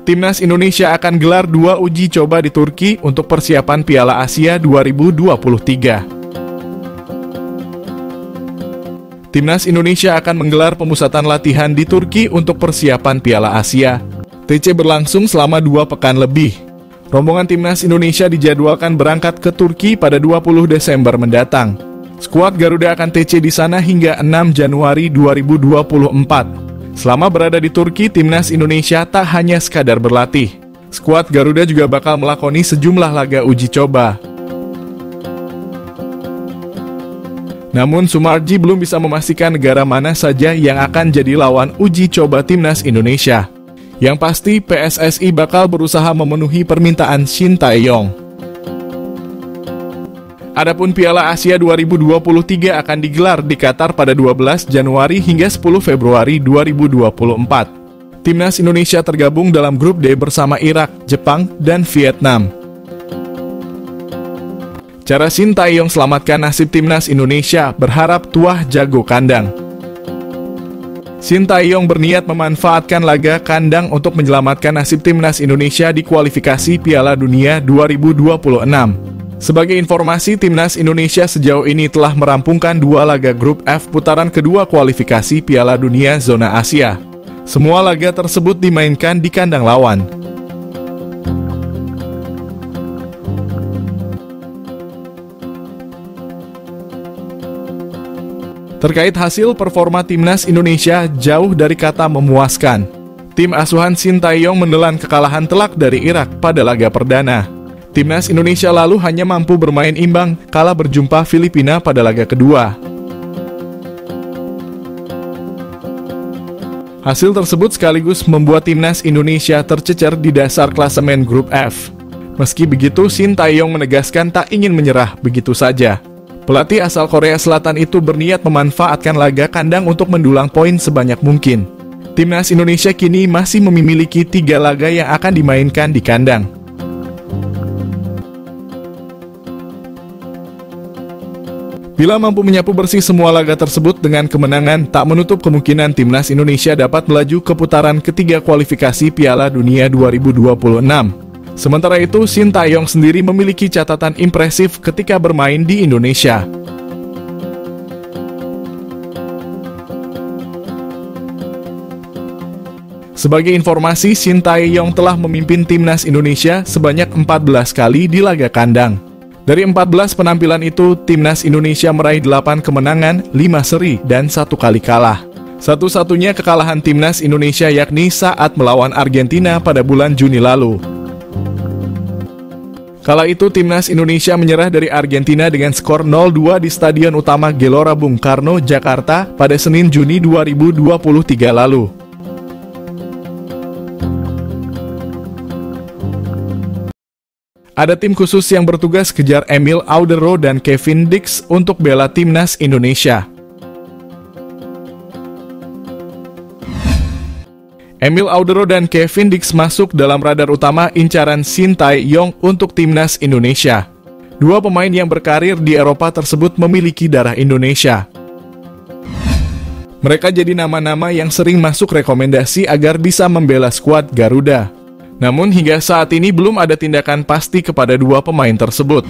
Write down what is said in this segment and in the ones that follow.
Timnas Indonesia akan gelar 2 uji coba di Turki untuk persiapan Piala Asia 2023. Timnas Indonesia akan menggelar pemusatan latihan di Turki untuk persiapan Piala Asia. TC berlangsung selama 2 pekan lebih. Rombongan Timnas Indonesia dijadwalkan berangkat ke Turki pada 20 Desember mendatang. Skuad Garuda akan TC di sana hingga 6 Januari 2024. Selama berada di Turki, Timnas Indonesia tak hanya sekadar berlatih. Skuad Garuda juga bakal melakoni sejumlah laga uji coba. Namun Sumarji belum bisa memastikan negara mana saja yang akan jadi lawan uji coba Timnas Indonesia. Yang pasti PSSI bakal berusaha memenuhi permintaan Shin Tae-yong. Adapun Piala Asia 2023 akan digelar di Qatar pada 12 Januari hingga 10 Februari 2024. Timnas Indonesia tergabung dalam grup D bersama Irak, Jepang, dan Vietnam. Cara Shin Tae-yong selamatkan nasib Timnas Indonesia, berharap tuah jago kandang. Shin Tae-yong berniat memanfaatkan laga kandang untuk menyelamatkan nasib Timnas Indonesia di kualifikasi Piala Dunia 2026. Sebagai informasi, Timnas Indonesia sejauh ini telah merampungkan 2 laga grup F putaran kedua kualifikasi Piala Dunia Zona Asia. Semua laga tersebut dimainkan di kandang lawan. Terkait hasil performa Timnas Indonesia jauh dari kata memuaskan. Tim asuhan Shin Tae-yong menelan kekalahan telak dari Irak pada laga perdana. Timnas Indonesia lalu hanya mampu bermain imbang kala berjumpa Filipina pada laga kedua. Hasil tersebut sekaligus membuat Timnas Indonesia tercecer di dasar klasemen grup F. Meski begitu, Shin Tae-yong menegaskan tak ingin menyerah begitu saja. Pelatih asal Korea Selatan itu berniat memanfaatkan laga kandang untuk mendulang poin sebanyak mungkin. Timnas Indonesia kini masih memiliki 3 laga yang akan dimainkan di kandang. Bila mampu menyapu bersih semua laga tersebut dengan kemenangan, tak menutup kemungkinan Timnas Indonesia dapat melaju ke putaran ketiga kualifikasi Piala Dunia 2026. Sementara itu, Shin Tae-yong sendiri memiliki catatan impresif ketika bermain di Indonesia. Sebagai informasi, Shin Tae-yong telah memimpin Timnas Indonesia sebanyak 14 kali di laga kandang. Dari 14 penampilan itu, Timnas Indonesia meraih 8 kemenangan, 5 seri, dan 1 kali kalah. Satu-satunya kekalahan Timnas Indonesia yakni saat melawan Argentina pada bulan Juni lalu. Kala itu Timnas Indonesia menyerah dari Argentina dengan skor 0-2 di Stadion Utama Gelora Bung Karno, Jakarta pada Senin Juni 2023 lalu. Ada tim khusus yang bertugas kejar Emil Audero dan Kevin Dix untuk bela Timnas Indonesia. Emil Audero dan Kevin Dix masuk dalam radar utama incaran Shin Tae-yong untuk Timnas Indonesia. 2 pemain yang berkarir di Eropa tersebut memiliki darah Indonesia. Mereka jadi nama-nama yang sering masuk rekomendasi agar bisa membela skuad Garuda. Namun hingga saat ini belum ada tindakan pasti kepada 2 pemain tersebut.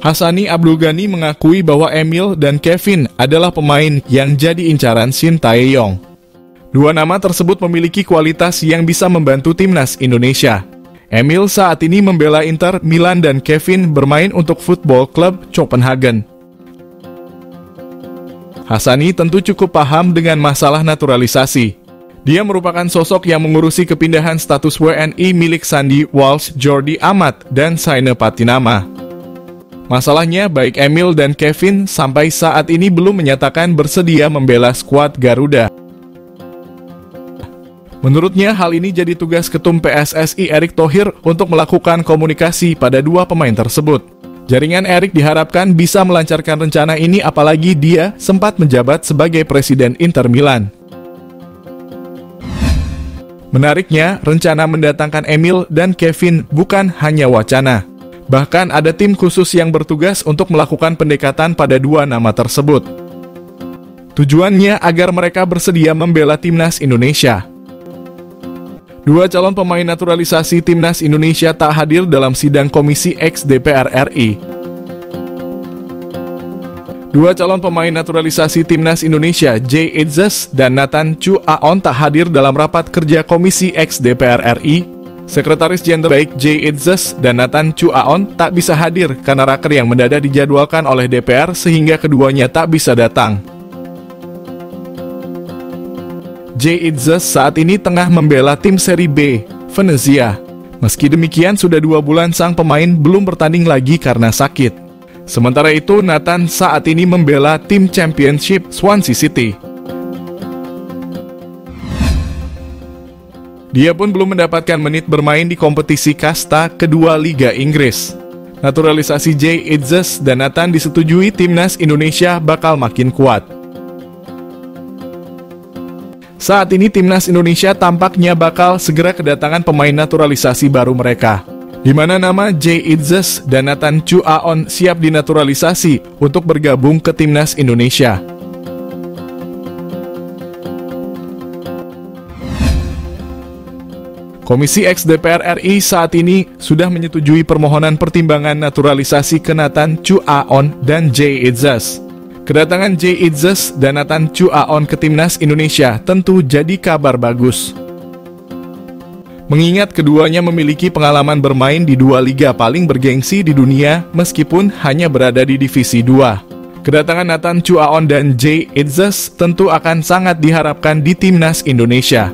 Hassani Abdul Ghani mengakui bahwa Emil dan Kevin adalah pemain yang jadi incaran Shin Tae-yong. 2 nama tersebut memiliki kualitas yang bisa membantu Timnas Indonesia. Emil saat ini membela Inter Milan dan Kevin bermain untuk Football Club Copenhagen. Hassani tentu cukup paham dengan masalah naturalisasi. Dia merupakan sosok yang mengurusi kepindahan status WNI milik Sandy Walsh, Jordi Amat, dan Saine Patinama. Masalahnya, baik Emil dan Kevin sampai saat ini belum menyatakan bersedia membela skuad Garuda. Menurutnya, hal ini jadi tugas Ketum PSSI Erick Thohir untuk melakukan komunikasi pada 2 pemain tersebut. Jaringan Erick diharapkan bisa melancarkan rencana ini apalagi dia sempat menjabat sebagai Presiden Inter Milan. Menariknya, rencana mendatangkan Emil dan Kevin bukan hanya wacana. Bahkan ada tim khusus yang bertugas untuk melakukan pendekatan pada 2 nama tersebut. Tujuannya agar mereka bersedia membela Timnas Indonesia. Dua calon pemain naturalisasi timnas Indonesia tak hadir dalam sidang Komisi X DPR RI. Dua calon pemain naturalisasi timnas Indonesia, Jay Itzes dan Nathan Chu Aon tak hadir dalam rapat kerja Komisi X DPR RI. Sekretaris Jenderal baik Jay Itzes dan Nathan Chu Aon tak bisa hadir karena raker yang mendadak dijadwalkan oleh DPR sehingga keduanya tak bisa datang. Jay Itzes saat ini tengah membela tim Seri B, Venezia. Meski demikian, sudah 2 bulan sang pemain belum bertanding lagi karena sakit. Sementara itu, Nathan saat ini membela tim Championship Swansea City. Dia pun belum mendapatkan menit bermain di kompetisi kasta kedua Liga Inggris. Naturalisasi Jay Itzes dan Nathan disetujui timnas Indonesia bakal makin kuat. Saat ini timnas Indonesia tampaknya bakal segera kedatangan pemain naturalisasi baru mereka, di mana nama Jay Itzes dan Nathan Chu Aon siap dinaturalisasi untuk bergabung ke timnas Indonesia. Komisi X DPR RI saat ini sudah menyetujui permohonan pertimbangan naturalisasi ke Nathan Chu Aon dan Jay Itzes. Kedatangan Jay Itzes dan Nathan Chu Aon ke timnas Indonesia tentu jadi kabar bagus. Mengingat keduanya memiliki pengalaman bermain di 2 liga paling bergengsi di dunia meskipun hanya berada di divisi 2. Kedatangan Nathan Chu Aon dan Jay Itzes tentu akan sangat diharapkan di timnas Indonesia.